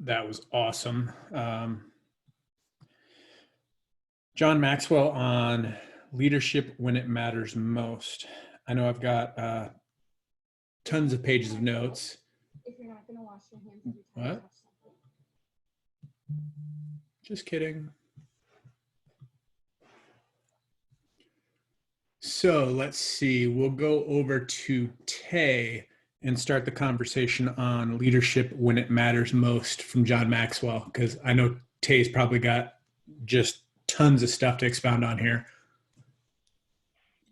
That was awesome. John Maxwell on leadership when it matters most. I know I've got tons of pages of notes. If you're not going to wash your hands every time What? you touch something. Just kidding. So let's see. We'll go over to Tay and start the conversation on leadership when it matters most from John Maxwell, because I know Tay's probably got just tons of stuff to expound on here.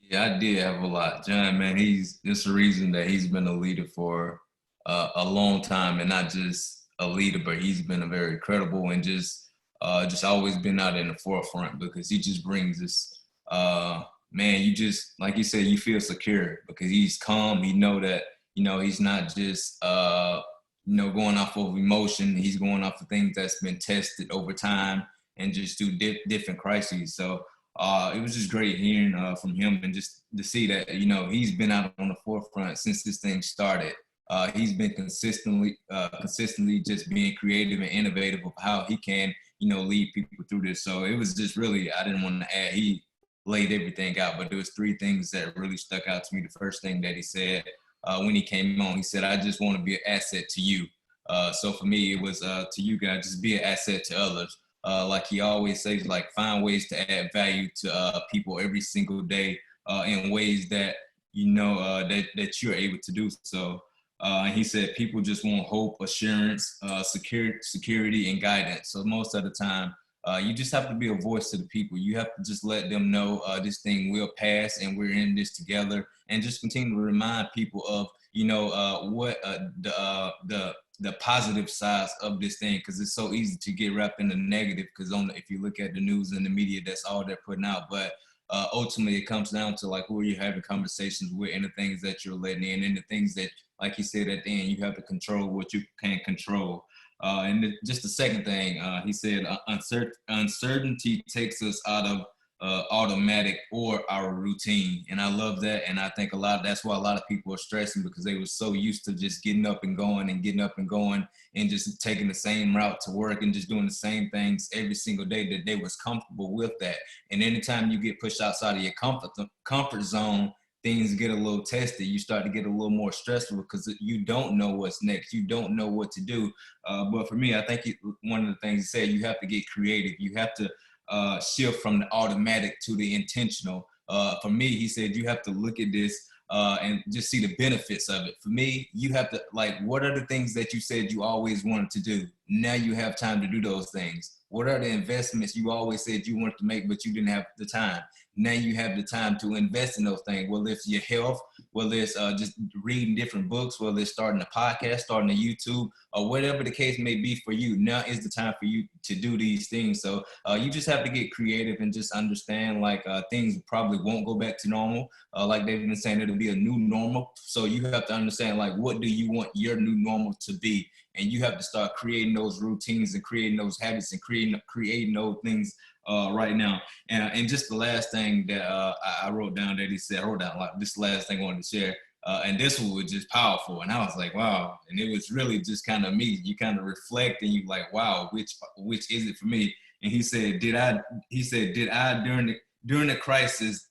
Yeah, I did have a lot. John, man, it's the reason that he's been a leader for a long time, and not just a leader, but he's been a very credible and just always been out in the forefront, because he just brings this, man, you just, like you said, you feel secure because he's calm. He know that, he's not just, going off of emotion. He's going off of things that's been tested over time and just through different crises. So, it was just great hearing from him, and just to see that, he's been out on the forefront since this thing started. He's been consistently just being creative and innovative of how he can, lead people through this. So it was just really, I didn't want to add, he laid everything out, but there was three things that really stuck out to me. The first thing that he said when he came on, he said, "I just want to be an asset to you." So for me, it was to you guys, just be an asset to others. Like he always says, like, find ways to add value to people every single day in ways that that you're able to do so. And he said people just want hope, assurance, security, and guidance. So most of the time, you just have to be a voice to the people. You have to just let them know this thing will pass, and we're in this together. And just continue to remind people of what the positive sides of this thing, because it's so easy to get wrapped in the negative, because if you look at the news and the media, that's all they're putting out. But ultimately it comes down to like who you're having conversations with, and the things that you're letting in, and the things that, like he said at the end, you have to control what you can control. Just the second thing, he said, uncertainty takes us out of automatic or our routine. And I love that. And I think that's why a lot of people are stressing, because they were so used to just getting up and going and just taking the same route to work and just doing the same things every single day, that they was comfortable with that. And anytime you get pushed outside of your comfort zone, things get a little tested. You start to get a little more stressful because you don't know what's next. You don't know what to do. But for me, I think one of the things he said, you have to get creative. You have to shift from the automatic to the intentional. For me, he said, you have to look at this and just see the benefits of it. For me, you have to, like, what are the things that you said you always wanted to do? Now you have time to do those things. What are the investments you always said you wanted to make, but you didn't have the time? Now you have the time to invest in those things. Whether it's your health, whether it's just reading different books, whether it's starting a podcast, starting a YouTube, or whatever the case may be for you. Now is the time for you to do these things. So you just have to get creative and just understand, like, things probably won't go back to normal. Like they've been saying, it'll be a new normal. So you have to understand, like, what do you want your new normal to be? And you have to start creating those routines and creating those habits and creating those things right now. And just the last thing that I wrote down that he said, like, this last thing I wanted to share. And this one was just powerful. And I was like, wow. And it was really just kind of me. You kind of reflect and you like, wow, which is it for me? And he said, did I during the crisis,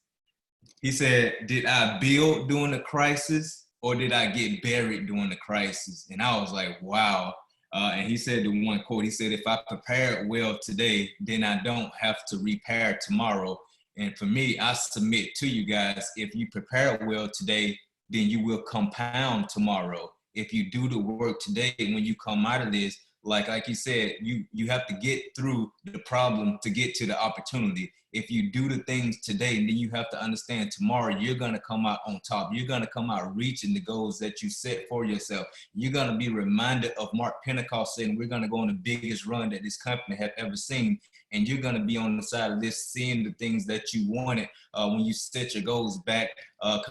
he said, did I build during the crisis, or did I get buried during the crisis? And I was like, wow. And he said the one quote, he said, if I prepared well today, then I don't have to repair tomorrow. And for me, I submit to you guys, if you prepare well today, then you will compound tomorrow. If you do the work today, when you come out of this, like you said, you have to get through the problem to get to the opportunity. If you do the things today, then you have to understand tomorrow you're going to come out on top. You're going to come out reaching the goals that you set for yourself. You're going to be reminded of Mark Pentecost saying, we're going to go on the biggest run that this company have ever seen. And you're going to be on the side of this, seeing the things that you wanted when you set your goals back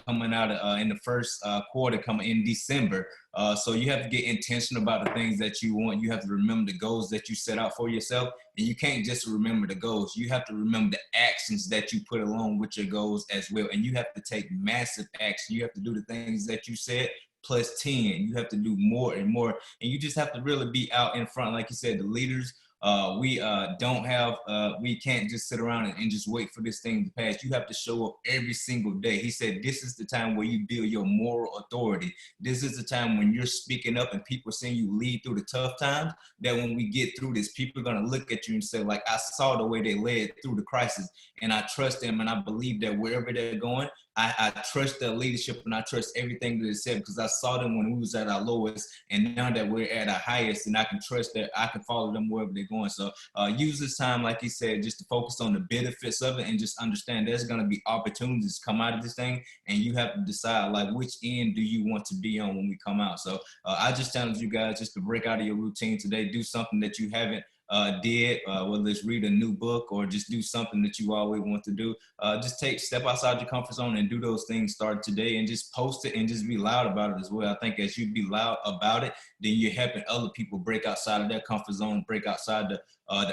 coming out in the first quarter, coming in December. So you have to get intentional about the things that you want. You have to remember the goals that you set out for yourself. And you can't just remember the goals. You have to remember the actions that you put along with your goals as well. And you have to take massive action. You have to do the things that you said, plus 10. You have to do more and more. And you just have to really be out in front. Like you said, the leaders, we can't just sit around and just wait for this thing to pass. You have to show up every single day. He said, this is the time where you build your moral authority. This is the time when you're speaking up and people are seeing you lead through the tough times, that when we get through this, people are going to look at you and say, like, I saw the way they led through the crisis, and I trust them, and I believe that wherever they're going, I trust their leadership, and I trust everything that they said, because I saw them when we was at our lowest, and now that we're at our highest, and I can trust that I can follow them wherever they're going. So use this time, like he said, just to focus on the benefits of it, and just understand there's going to be opportunities come out of this thing, and you have to decide, like, which end do you want to be on when we come out. So I just challenge you guys just to break out of your routine today, do something that you haven't did, whether it's read a new book or just do something that you always want to do. Just step outside your comfort zone and do those things. Start today, and just post it and just be loud about it as well. I think as you be loud about it, then you're helping other people break outside of their comfort zone, break outside the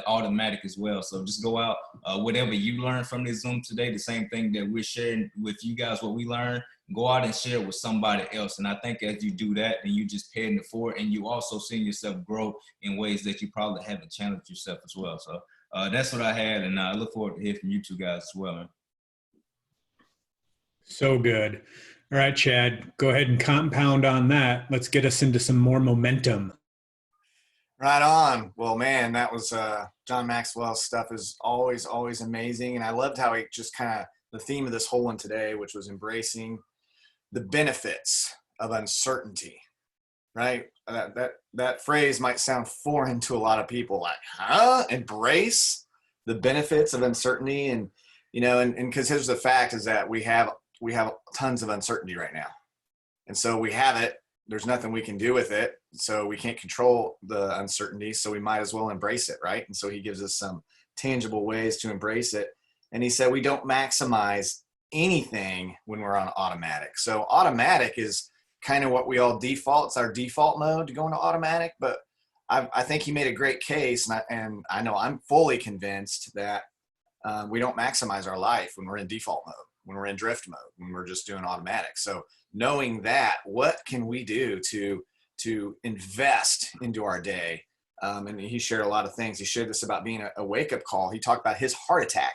automatic as well. So just go out, whatever you learned from this Zoom today, the same thing that we're sharing with you guys, what we learned, go out and share it with somebody else. And I think as you do that, then you just paying it forward, and you also seeing yourself grow in ways that you probably haven't challenged yourself as well. So that's what I had, and I look forward to hearing from you two guys as well, man. So good. All right, Chad, go ahead and compound on that. Let's get us into some more momentum. Right on. Well, man, that was John Maxwell's stuff is always amazing. And I loved how he just kind of, the theme of this whole one today, which was embracing the benefits of uncertainty, right? That phrase might sound foreign to a lot of people, like, huh? Embrace the benefits of uncertainty. And, you know, and because here's the fact is that we have tons of uncertainty right now. And so we have it. There's nothing we can do with it. So we can't control the uncertainty. So we might as well embrace it, right? And so he gives us some tangible ways to embrace it. And he said we don't maximize anything when we're on automatic. So automatic is kind of what we all default. It's our default mode to go into automatic. But I think he made a great case. And I know I'm fully convinced that we don't maximize our life when we're in default mode, when we're in drift mode, when we're just doing automatic. So knowing that, what can we do to invest into our day? And he shared a lot of things. He shared this about being a wake-up call. He talked about his heart attack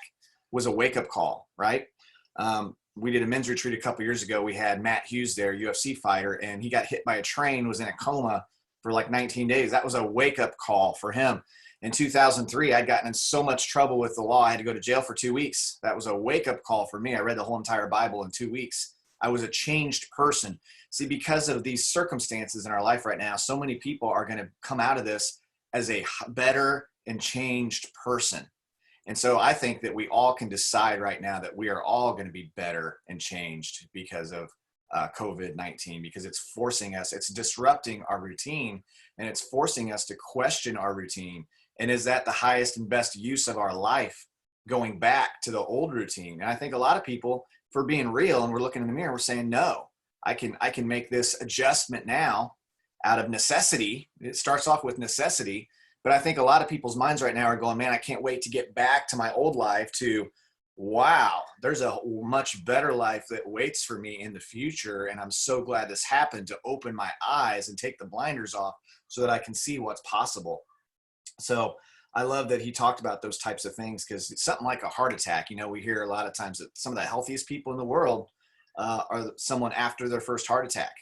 was a wake-up call, right? We did a men's retreat a couple years ago. We had Matt Hughes there, UFC fighter, and he got hit by a train, was in a coma for like 19 days. That was a wake-up call for him. In 2003, I'd gotten in so much trouble with the law, I had to go to jail for 2 weeks. That was a wake-up call for me. I read the whole entire Bible in 2 weeks. I was a changed person. See, because of these circumstances in our life right now, so many people are going to come out of this as a better and changed person. And so I think that we all can decide right now that we are all going to be better and changed because of COVID-19, because it's forcing us, it's disrupting our routine, and it's forcing us to question our routine. And is that the highest and best use of our life, going back to the old routine? And I think a lot of people, for being real, and we're looking in the mirror, we're saying, no, I can make this adjustment now out of necessity. It starts off with necessity. But I think a lot of people's minds right now are going, man, I can't wait to get back to my old life, to, wow, there's a much better life that waits for me in the future. And I'm so glad this happened to open my eyes and take the blinders off so that I can see what's possible. So I love that he talked about those types of things, because it's something like a heart attack. You know, we hear a lot of times that some of the healthiest people in the world are someone after their first heart attack,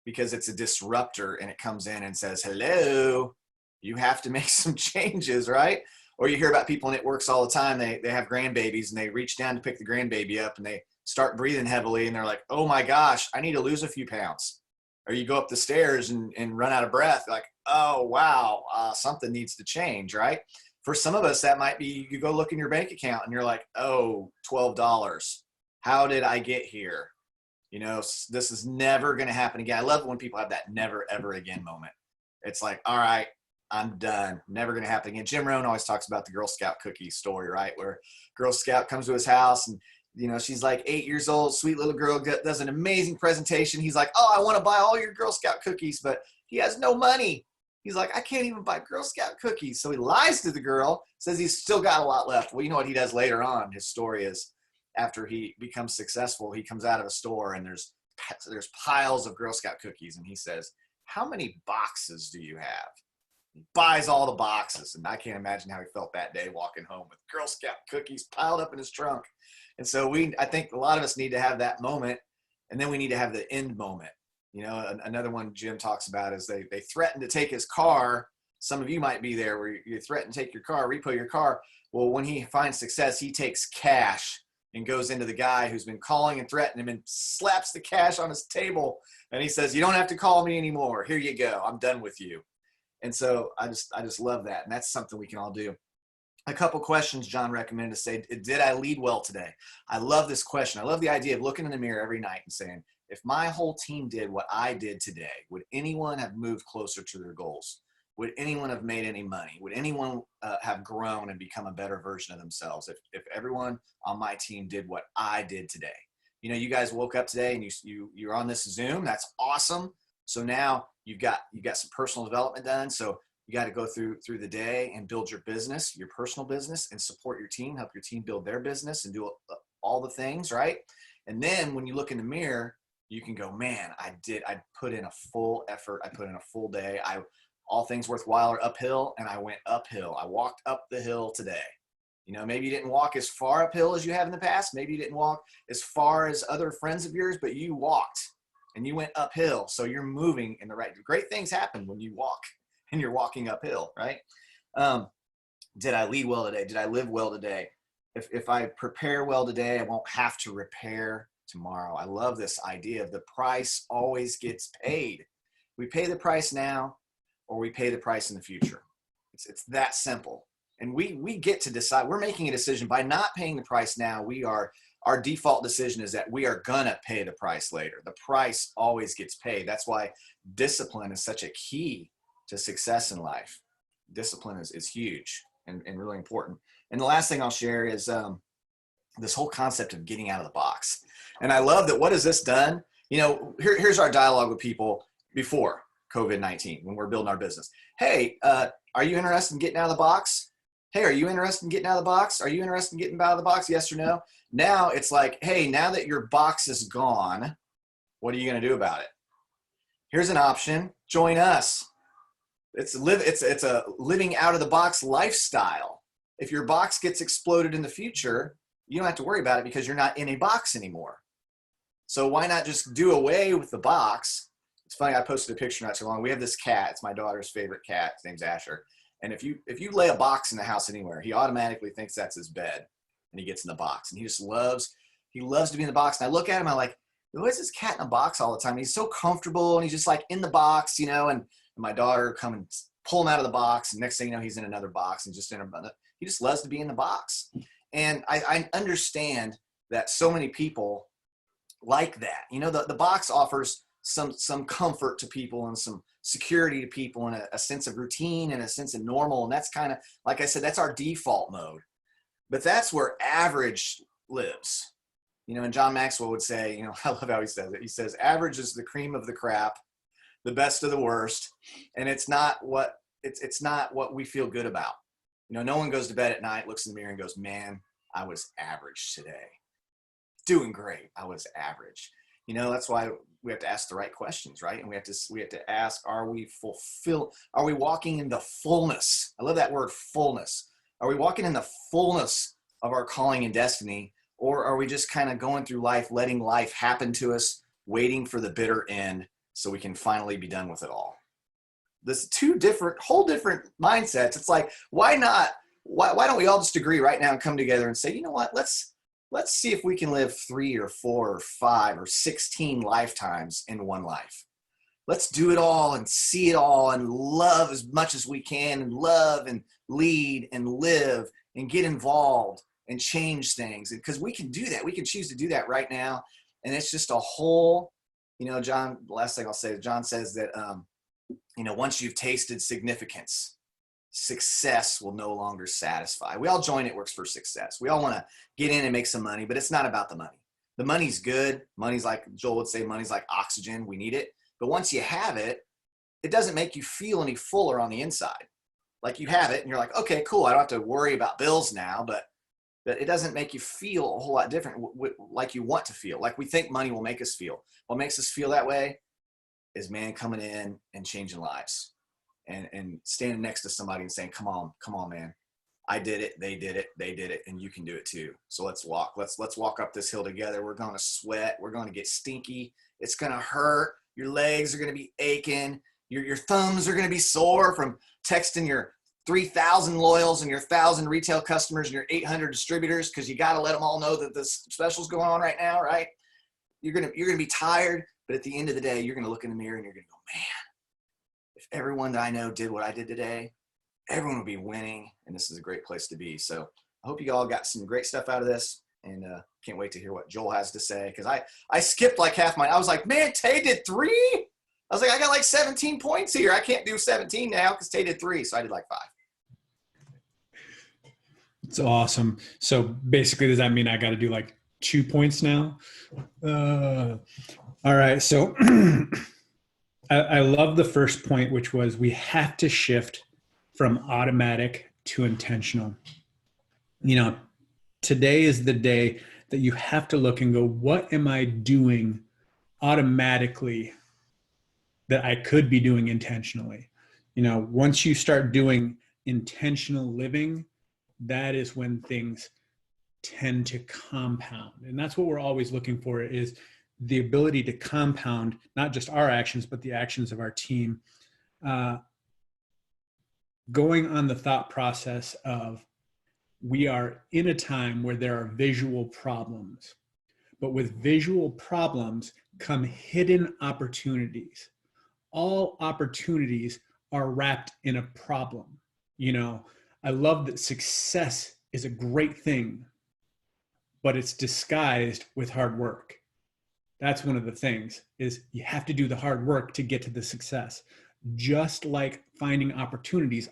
because it's a disruptor and it comes in and says, hello, you have to make some changes, right? Or you hear about people, and it works all the time. They have grandbabies, and they reach down to pick the grandbaby up, and they start breathing heavily, and they're like, oh my gosh, I need to lose a few pounds. Or you go up the stairs and run out of breath, like, oh wow, something needs to change, right? For some of us, that might be, you go look in your bank account and you're like, oh, $12. How did I get here? You know, this is never going to happen again. I love it when people have that never ever again moment. It's like, all right, I'm done. Never going to happen again. Jim Rohn always talks about the Girl Scout cookie story, right? Where Girl Scout comes to his house, and, you know, she's like 8 years old, sweet little girl, does an amazing presentation. He's like, oh, I want to buy all your Girl Scout cookies, but he has no money. He's like, I can't even buy Girl Scout cookies. So he lies to the girl, says he's still got a lot left. Well, you know what he does later on? His story is, after he becomes successful, he comes out of a store and there's there's piles of Girl Scout cookies, and he says, "How many boxes do you have?" He buys all the boxes, and I can't imagine how he felt that day walking home with Girl Scout cookies piled up in his trunk. And so I think a lot of us need to have that moment, and then we need to have the end moment. You know, another one Jim talks about is they threaten to take his car. Some of you might be there where you threaten to take your car, repo your car. Well, when he finds success, he takes cash and goes into the guy who's been calling and threatening him and slaps the cash on his table. And he says, "You don't have to call me anymore. Here you go. I'm done with you." And so I just love that. And that's something we can all do. A couple questions John recommended to say, did I lead well today? I love this question. I love the idea of looking in the mirror every night and saying, if my whole team did what I did today, would anyone have moved closer to their goals? Would anyone have made any money? Would anyone have grown and become a better version of themselves if everyone on my team did what I did today? You know, you guys woke up today and you're on this Zoom. That's awesome. So now you've got some personal development done. So you got to go through the day and build your business, your personal business, and support your team, help your team build their business and do all the things, right? And then when you look in the mirror, you can go, man, I put in a full effort. I put in a full day. All things worthwhile are uphill, and I went uphill. I walked up the hill today. You know, maybe you didn't walk as far uphill as you have in the past. Maybe you didn't walk as far as other friends of yours, but you walked and you went uphill. So you're moving in the right. Great things happen when you walk and you're walking uphill, right? Did I lead well today? Did I live well today? If I prepare well today, I won't have to repair tomorrow. I love this idea of the price always gets paid. We pay the price now, or we pay the price in the future. It's that simple. And we get to decide. We're making a decision by not paying the price now. Our default decision is that we are gonna pay the price later. The price always gets paid. That's why discipline is such a key to success in life. Discipline is huge and really important. And the last thing I'll share is this whole concept of getting out of the box. And I love that. What has this done? You know, here's our dialogue with people before COVID-19 when we're building our business. Hey, are you interested in getting out of the box? Hey, are you interested in getting out of the box? Are you interested in getting out of the box? Yes or no? Now it's like, hey, now that your box is gone, what are you going to do about it? Here's an option. Join us. It's a living out of the box lifestyle. If your box gets exploded in the future, you don't have to worry about it because you're not in a box anymore. So why not just do away with the box? It's funny, I posted a picture not too long. We have this cat. It's my daughter's favorite cat. His name's Asher. And if you lay a box in the house anywhere, he automatically thinks that's his bed, and he gets in the box. And he loves to be in the box. And I look at him, I'm like, why is this cat in a box all the time? And he's so comfortable, and he's just like in the box, you know. And my daughter come and pull him out of the box, and next thing you know, he's in another box and just he just loves to be in the box. And I understand that so many people like that. You know, the box offers some comfort to people and some security to people and a sense of routine and a sense of normal. And that's kind of, like I said, that's our default mode. But that's where average lives. You know, and John Maxwell would say, you know, I love how he says it. He says, average is the cream of the crop, the best of the worst. And it's not what we feel good about. You know, no one goes to bed at night, looks in the mirror and goes, man, I was average today. Doing great. I was average. You know, that's why we have to ask the right questions, right? And we have to ask, are we walking in the fullness? I love that word, fullness. Are we walking in the fullness of our calling and destiny? Or are we just kind of going through life, letting life happen to us, waiting for the bitter end so we can finally be done with it all? This whole different mindsets. It's like, why don't we all just agree right now and come together and say, you know what, let's see if we can live 3 or 4 or 5 or 16 lifetimes in one life. Let's do it all and see it all and love as much as we can and love and lead and live and get involved and change things. Because we can do that. We can choose to do that right now. And it's just a whole, you know, John, the last thing I'll say, John says that, you know, once you've tasted significance, success will no longer satisfy. We all join It Works for Success. We all want to get in and make some money, but it's not about the money. The money's good. Money's like, Joel would say, money's like oxygen. We need it. But once you have it, it doesn't make you feel any fuller on the inside. Like you have it and you're like, okay, cool. I don't have to worry about bills now, but but it doesn't make you feel a whole lot different like you want to feel, like we think money will make us feel. What makes us feel that way is, man, coming in and changing lives and standing next to somebody and saying, come on, man. I did it. They did it. And you can do it too. So let's walk. Let's walk up this hill together. We're going to sweat. We're going to get stinky. It's going to hurt. Your legs are going to be aching. Your thumbs are going to be sore from texting your 3,000 loyals and your 1,000 retail customers and your 800 distributors, because you got to let them all know that this special's going on right now, right? You're going to be tired, but at the end of the day, you're going to look in the mirror and you're going to go, man, if everyone that I know did what I did today, everyone will be winning, and this is a great place to be. So I hope you all got some great stuff out of this, and can't wait to hear what Joel has to say, because I skipped like half mine. I was like, man, Tay did 3? I was like, I got like 17 points here. I can't do 17 now because Tay did 3, so I did like 5. It's awesome. So basically, does that mean I got to do like 2 points now? All right. So I love the first point, which was we have to shift from automatic to intentional. You know, today is the day that you have to look and go, what am I doing automatically that I could be doing intentionally? You know, once you start doing intentional living, that is when things tend to compound. And that's what we're always looking for, is the ability to compound, not just our actions, but the actions of our team. Going on the thought process of, we are in a time where there are visual problems, but with visual problems come hidden opportunities. All opportunities are wrapped in a problem. You know, I love that success is a great thing, but it's disguised with hard work. That's one of the things, is you have to do the hard work to get to the success. Just like finding opportunities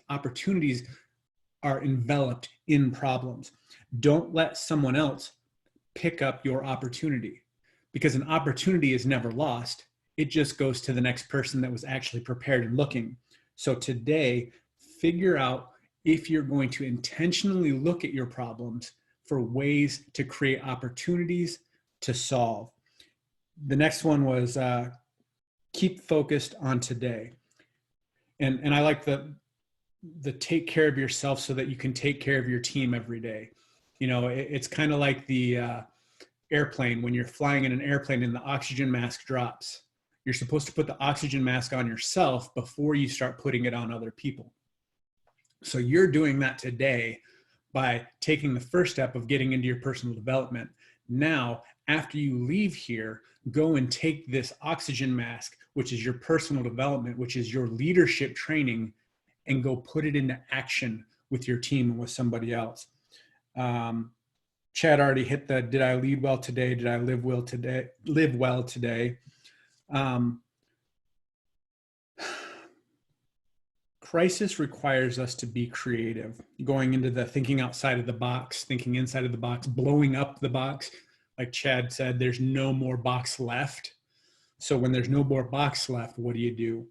are enveloped in problems. Don't let someone else pick up your opportunity, because an opportunity is never lost. It just goes to the next person that was actually prepared and looking. So today, figure out if you're going to intentionally look at your problems for ways to create opportunities to solve. The next one was keep focused on today. And I like the take care of yourself so that you can take care of your team every day. You know, it's kind of like the airplane. When you're flying in an airplane and the oxygen mask drops, you're supposed to put the oxygen mask on yourself before you start putting it on other people. So you're doing that today by taking the first step of getting into your personal development. Now, after you leave here, go and take this oxygen mask, which is your personal development, which is your leadership training, and go put it into action with your team and with somebody else. Chad already hit the, did I lead well today? Did I live well today? Crisis requires us to be creative, going into the thinking outside of the box, thinking inside of the box, blowing up the box. Like Chad said, there's no more box left. So when there's no more box left, what do?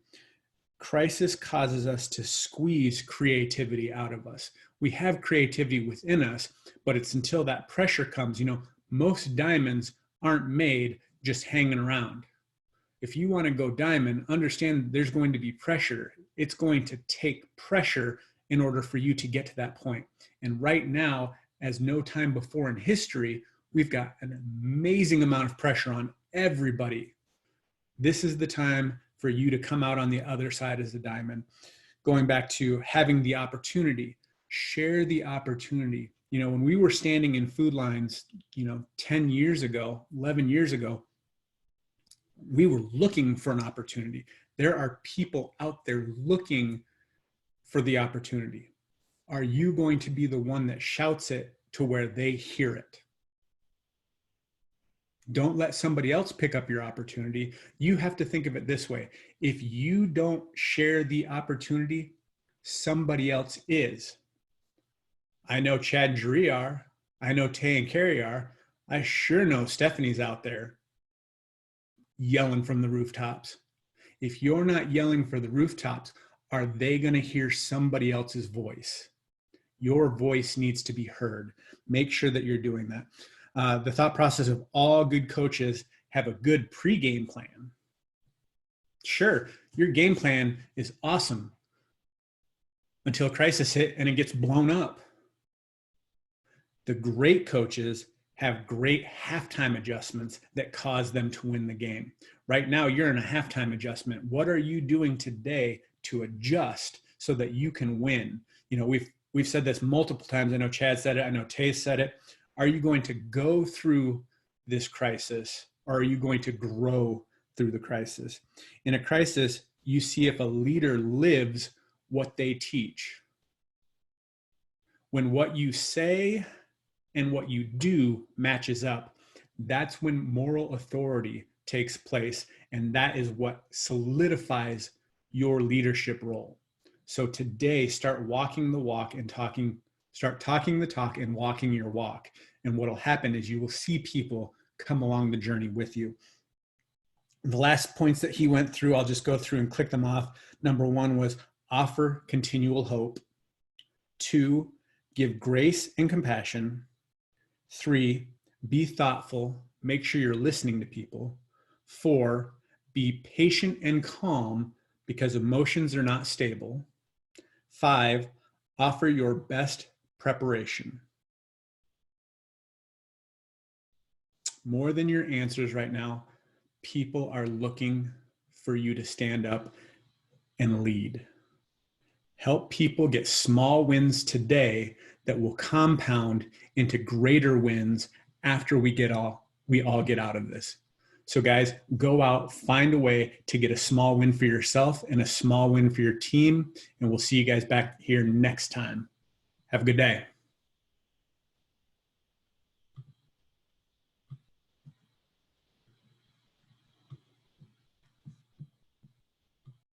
Crisis causes us to squeeze creativity out of us. We have creativity within us, but it's until that pressure comes. You know, most diamonds aren't made just hanging around. If you want to go diamond, understand there's going to be pressure. It's going to take pressure in order for you to get to that point. And right now, as no time before in history, we've got an amazing amount of pressure on everybody. This is the time for you to come out on the other side as a diamond. Going back to having the opportunity, share the opportunity. You know, when we were standing in food lines, 10 years ago, 11 years ago, we were looking for an opportunity. There are people out there looking for the opportunity. Are you going to be the one that shouts it to where they hear it? Don't let somebody else pick up your opportunity. You have to think of it this way. If you don't share the opportunity, somebody else is. I know Chad and Jeree are. I know Tay and Carrie are. I sure know Stephanie's out there yelling from the rooftops. If you're not yelling for the rooftops, are they going to hear somebody else's voice? Your voice needs to be heard. Make sure that you're doing that. The thought process of all good coaches have a good pregame plan. Sure, your game plan is awesome until crisis hit and it gets blown up. The great coaches have great halftime adjustments that cause them to win the game. Right now, you're in a halftime adjustment. What are you doing today to adjust so that you can win? You know, we've said this multiple times. I know Chad said it. I know Tay said it. Are you going to go through this crisis, or are you going to grow through the crisis? In a crisis, you see if a leader lives what they teach. When what you say and what you do matches up, that's when moral authority takes place, and that is what solidifies your leadership role. So today, start walking the walk and start talking the talk and walking your walk. And what'll happen is you will see people come along the journey with you. The last points that he went through, I'll just go through and click them off. Number 1 was offer continual hope. 2, give grace and compassion. 3, be thoughtful. Make sure you're listening to people. 4, be patient and calm because emotions are not stable. 5, offer your best preparation. More than your answers right now, people are looking for you to stand up and lead. Help people get small wins today that will compound into greater wins after we all get out of this. So guys, go out, find a way to get a small win for yourself and a small win for your team. And we'll see you guys back here next time. Have a good day.